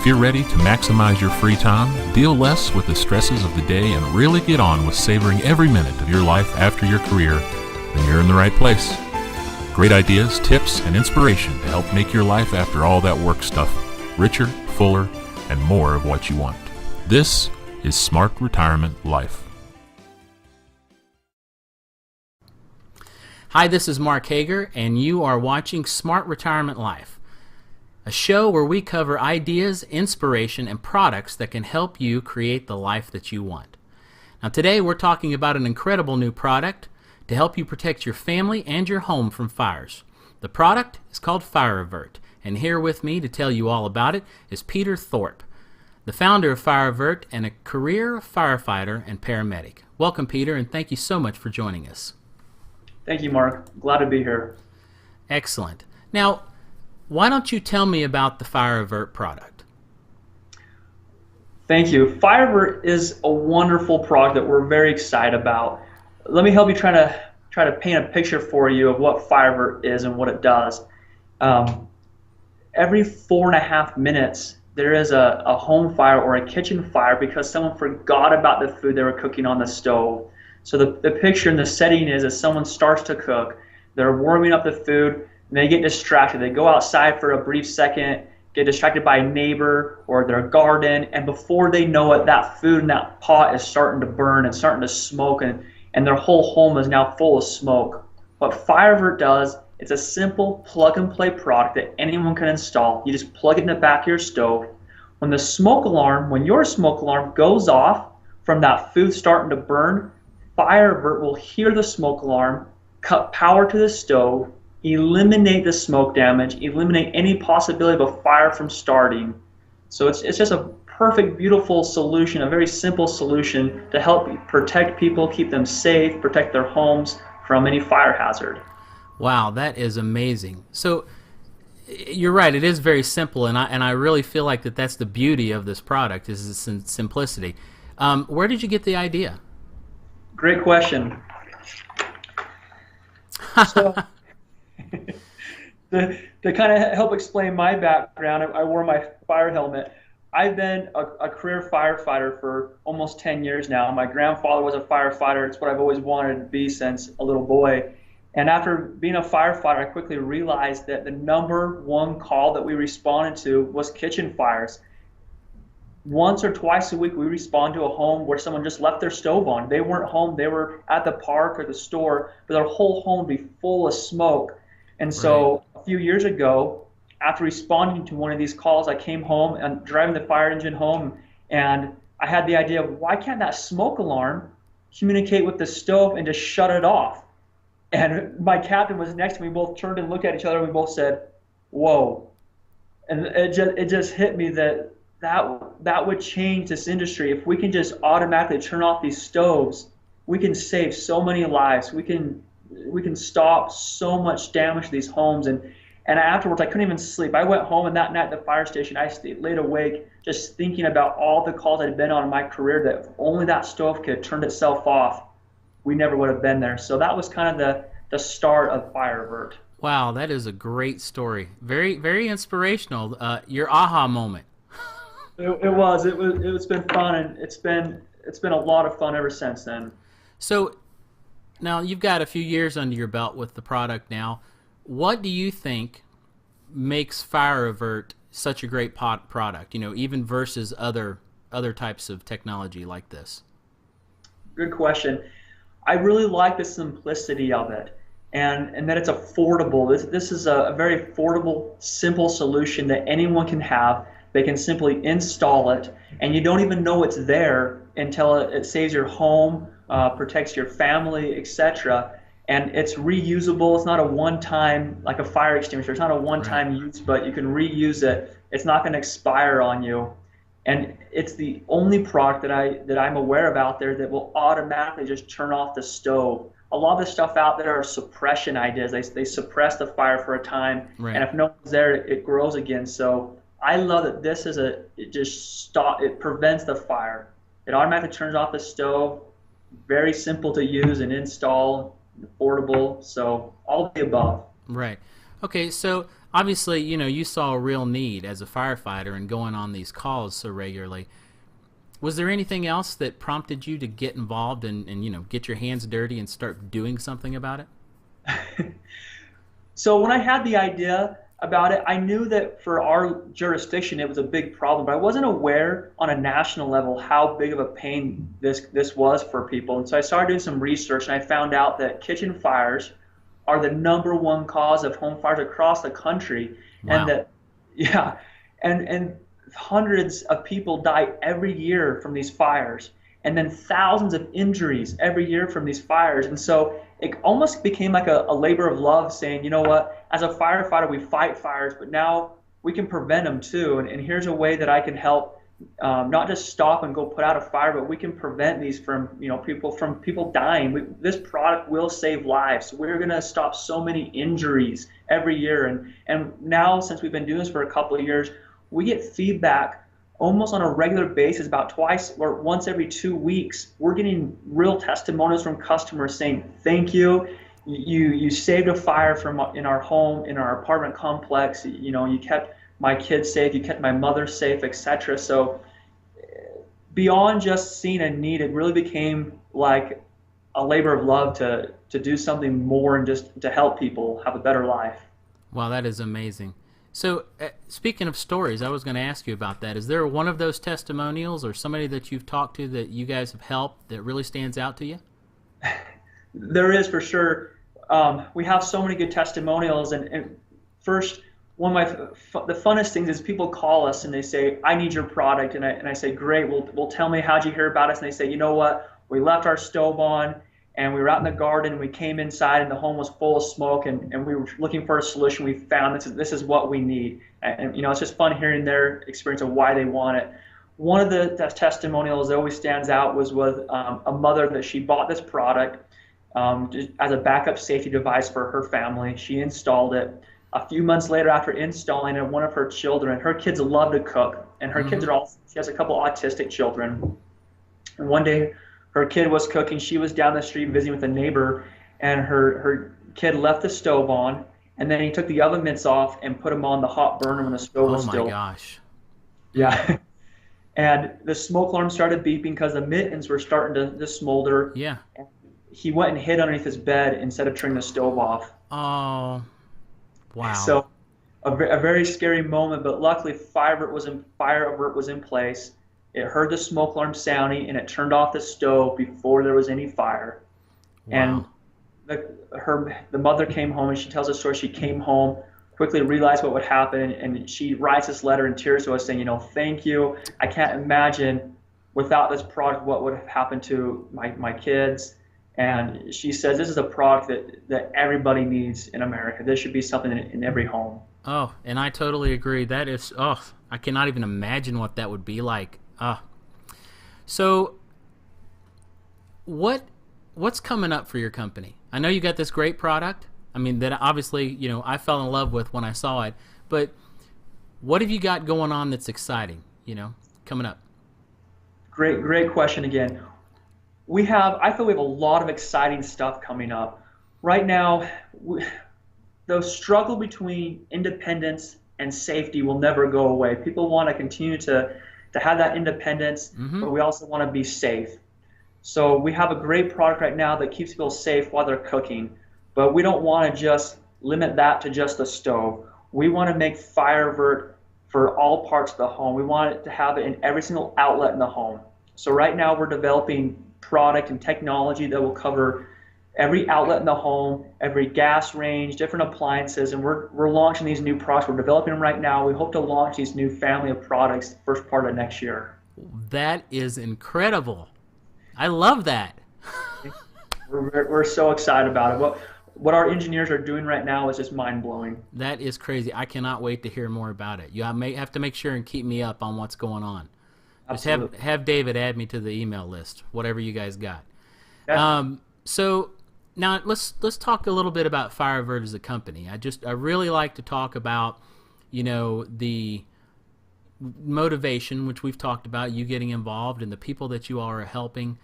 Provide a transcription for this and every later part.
If you're ready to maximize your free time, deal less with the stresses of the day, and really get on with savoring every minute of your life after your career, then you're in the right place. Great ideas, tips, and inspiration to help make your life after all that work stuff richer, fuller, and more of what you want. This is Smart Retirement Life. Hi, this is Mark Hager, and you are watching Smart Retirement Life, a show where we cover ideas, inspiration, and products that can help you create the life that you want. Now today we're talking about an incredible new product to help you protect your family and your home from fires. The product is called FireAvert, and here with me to tell you all about it is Peter Thorpe, the founder of FireAvert and a career firefighter and paramedic. Welcome, Peter, and thank you so much for joining us. Thank you, Mark. Glad to be here. Excellent. Now, why don't you tell me about the FireAvert product? Thank you. FireAvert is a wonderful product that we're very excited about. Let me help you try to paint a picture for you of what FireAvert is and what it does. Every 4.5 minutes, there is a home fire or a kitchen fire because someone forgot about the food they were cooking on the stove. So the picture and the setting is as someone starts to cook, they're warming up the food, and they get distracted. They go outside for a brief second, get distracted by a neighbor or their garden, and before they know it, that food in that pot is starting to burn and starting to smoke, and their whole home is now full of smoke. What FireAvert does, it's a simple plug-and-play product that anyone can install. You just plug it in the back of your stove. When your smoke alarm goes off from that food starting to burn, FireAvert will hear the smoke alarm, cut power to the stove, eliminate the smoke damage, eliminate any possibility of a fire from starting. So it's just a perfect, beautiful solution, a very simple solution to help protect people, keep them safe, protect their homes from any fire hazard. Wow, that is amazing. So you're right, it is very simple, and I really feel like that's the beauty of this product, is its simplicity. Where did you get the idea? Great question. So, to kind of help explain my background, I wore my fire helmet. I've been a career firefighter for almost 10 years now. My grandfather was a firefighter. It's what I've always wanted to be since a little boy. And after being a firefighter, I quickly realized that the number one call that we responded to was kitchen fires. Once or twice a week, we respond to a home where someone just left their stove on. They weren't home. They were at the park or the store, but their whole home would be full of smoke. And so a few years ago, after responding to one of these calls, I came home and driving the fire engine home, and I had the idea of why can't that smoke alarm communicate with the stove and just shut it off? And my captain was next to me. We both turned and looked at each other, and we both said, whoa. And it just hit me that would change this industry. If we can just automatically turn off these stoves, we can save so many lives. We can stop so much damage to these homes. And afterwards, I couldn't even sleep. I went home, and that night at the fire station, I laid awake just thinking about all the calls I'd been on in my career, that if only that stove could have turned itself off, we never would have been there. So that was kind of the start of FireAvert. Wow, that is a great story. Very, very inspirational. Your aha moment. It's been fun, and it's been a lot of fun ever since then. So now you've got a few years under your belt with the product now. What do you think makes FireAvert such a great product, even versus other types of technology like this? Good question. I really like the simplicity of it, and that it's affordable. This is a very affordable, simple solution that anyone can have. They can simply install it, and you don't even know it's there until it saves your home, protects your family, etc. And it's reusable. It's not a one-time, like a fire extinguisher. It's not a one-time use, but you can reuse it. It's not going to expire on you. And it's the only product that I'm aware of out there that will automatically just turn off the stove. A lot of the stuff out there are suppression ideas. They suppress the fire for a time, and if no one's there, it grows again. So I love that this is it prevents the fire. It automatically turns off the stove. Very simple to use and install, affordable. So all of the above. Right. Okay, so obviously, you saw a real need as a firefighter and going on these calls so regularly. Was there anything else that prompted you to get involved and get your hands dirty and start doing something about it? So when I had the idea about it, I knew that for our jurisdiction it was a big problem, but I wasn't aware on a national level how big of a pain this was for people. And so I started doing some research, and I found out that kitchen fires are the #1 cause of home fires across the country. Wow. And that, yeah, and hundreds of people die every year from these fires, and then thousands of injuries every year from these fires. And so it almost became like a labor of love, saying, you know what, as a firefighter, we fight fires, but now we can prevent them too. And here's a way that I can help not just stop and go put out a fire, but we can prevent these from, people dying. This product will save lives. We're going to stop so many injuries every year. And now, since we've been doing this for a couple of years, we get feedback almost on a regular basis, about twice or once every 2 weeks. We're getting real testimonials from customers saying, thank you. You saved a fire in our home, in our apartment complex. You kept my kids safe, you kept my mother safe, etc. So beyond just seeing a need, it really became like a labor of love to do something more and just to help people have a better life. Wow, that is amazing. So speaking of stories, I was going to ask you about that. Is there one of those testimonials or somebody that you've talked to that you guys have helped that really stands out to you? There is, for sure. We have so many good testimonials. And first, one of the funnest things is people call us and they say, I need your product. And I say, great. Well, tell me, how'd you hear about us? And they say, you know what? We left our stove on, and we were out in the garden, and we came inside, and the home was full of smoke, and we were looking for a solution. We found this is what we need. And it's just fun hearing their experience of why they want it. One of the testimonials that always stands out was with a mother that she bought this product as a backup safety device for her family. She installed it. A few months later, after installing it, one of her children, her kids love to cook, and her kids she has a couple autistic children. And one day, her kid was cooking. She was down the street visiting with a neighbor, and her kid left the stove on, and then he took the oven mitts off and put them on the hot burner when the stove was still. Oh my gosh. Yeah. And the smoke alarm started beeping because the mittens were starting to smolder. Yeah. And he went and hid underneath his bed instead of turning the stove off. Oh, wow. So a very scary moment, but luckily FireAvert was in place. It heard the smoke alarm sounding, and it turned off the stove before there was any fire. Wow. And the mother came home, and she tells the story. She came home, quickly realized what would happen, and she writes this letter in tears to us saying, thank you. I can't imagine without this product what would have happened to my kids. And she says this is a product that everybody needs in America. This should be something in every home. Oh, and I totally agree. That is, I cannot even imagine what that would be like. So what's coming up for your company? I know you got this great product. I mean, that obviously, I fell in love with when I saw it. But what have you got going on that's exciting, coming up? Great question again. I feel we have a lot of exciting stuff coming up. Right now, the struggle between independence and safety will never go away. People want to continue to have that independence, but we also want to be safe. So we have a great product right now that keeps people safe while they're cooking, but we don't want to just limit that to just the stove. We want to make FireAvert for all parts of the home. We want it to have it in every single outlet in the home. So right now we're developing product and technology that will cover every outlet in the home, every gas range, different appliances, and we're launching these new products. We're developing them right now. We hope to launch these new family of products the first part of next year. That is incredible. I love that. We're so excited about it. What our engineers are doing right now is just mind-blowing. That is crazy. I cannot wait to hear more about it. You may have to make sure and keep me up on what's going on. Absolutely. Just have David add me to the email list, whatever you guys got. Yeah. So now let's talk a little bit about FireAvert as a company. I really like to talk about, the motivation, which we've talked about, you getting involved and the people that you all are helping.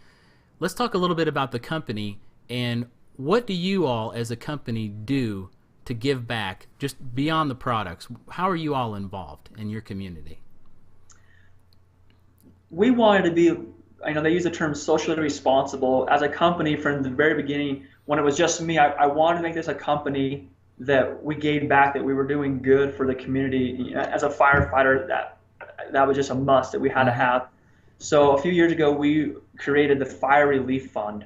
Let's talk a little bit about the company and what do you all as a company do to give back, just beyond the products? How are you all involved in your community? We wanted to be, I know they use the term socially responsible. As a company from the very beginning, when it was just me, I wanted to make this a company that we gave back, that we were doing good for the community. As a firefighter, that was just a must that we had to have. So a few years ago, we created the Fire Relief Fund.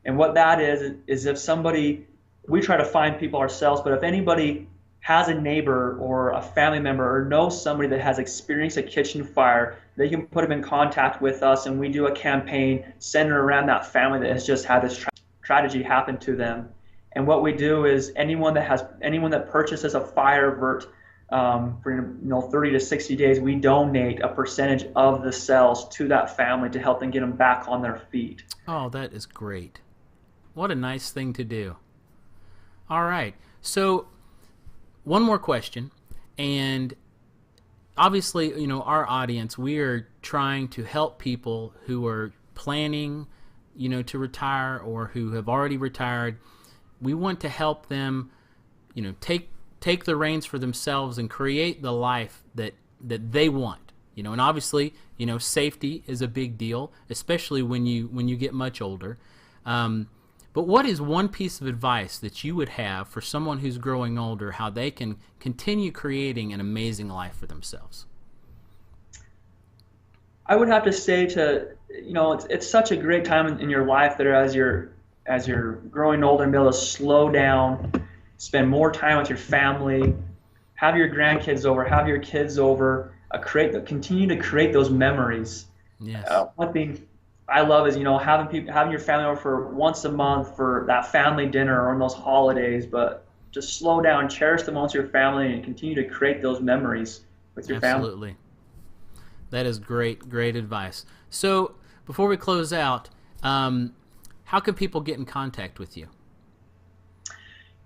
And what that is if somebody, we try to find people ourselves, but if anybody has a neighbor or a family member or knows somebody that has experienced a kitchen fire, they can put them in contact with us, and we do a campaign centered around that family that has just had this tragedy happen to them. And what we do is anyone that purchases a FireAvert for 30 to 60 days, we donate a percentage of the sales to that family to help them get them back on their feet. Oh, that is great. What a nice thing to do. All right. So one more question, and obviously, our audience, we are trying to help people who are planning, to retire or who have already retired. We want to help them, take the reins for themselves and create the life that they want. And obviously, safety is a big deal, especially when you get much older. But what is one piece of advice that you would have for someone who's growing older, how they can continue creating an amazing life for themselves? I would have to say it's such a great time in your life that as you're growing older and be able to slow down, spend more time with your family, have your grandkids over, have your kids over, continue to create those memories. Yes. One thing I love is having your family over for once a month for that family dinner or on those holidays, but just slow down, cherish the moments with your family, and continue to create those memories with your family. Absolutely. That is great advice. So before we close out, how can people get in contact with you?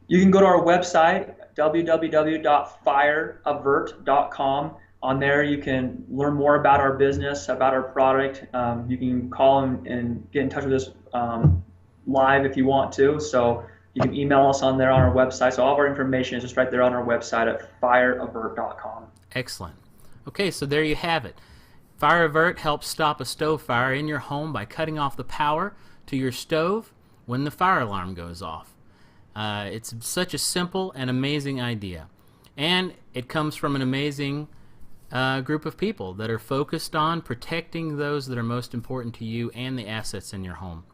You can go to our website, www.FireAvert.com. On there, you can learn more about our business, about our product. You can call and get in touch with us live if you want to. So you can email us on there on our website. So all of our information is just right there on our website at FireAvert.com. Excellent. Okay, so there you have it. FireAvert helps stop a stove fire in your home by cutting off the power to your stove when the fire alarm goes off. It's such a simple and amazing idea. And it comes from an amazing group of people that are focused on protecting those that are most important to you and the assets in your home.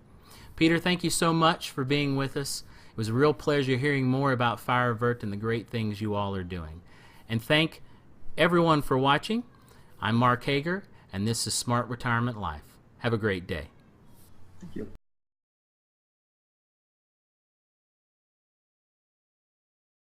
Peter, thank you so much for being with us. It was a real pleasure hearing more about FireAvert and the great things you all are doing. And thank everyone for watching. I'm Mark Hager, and this is Smart Retirement Life. Have a great day. Thank you.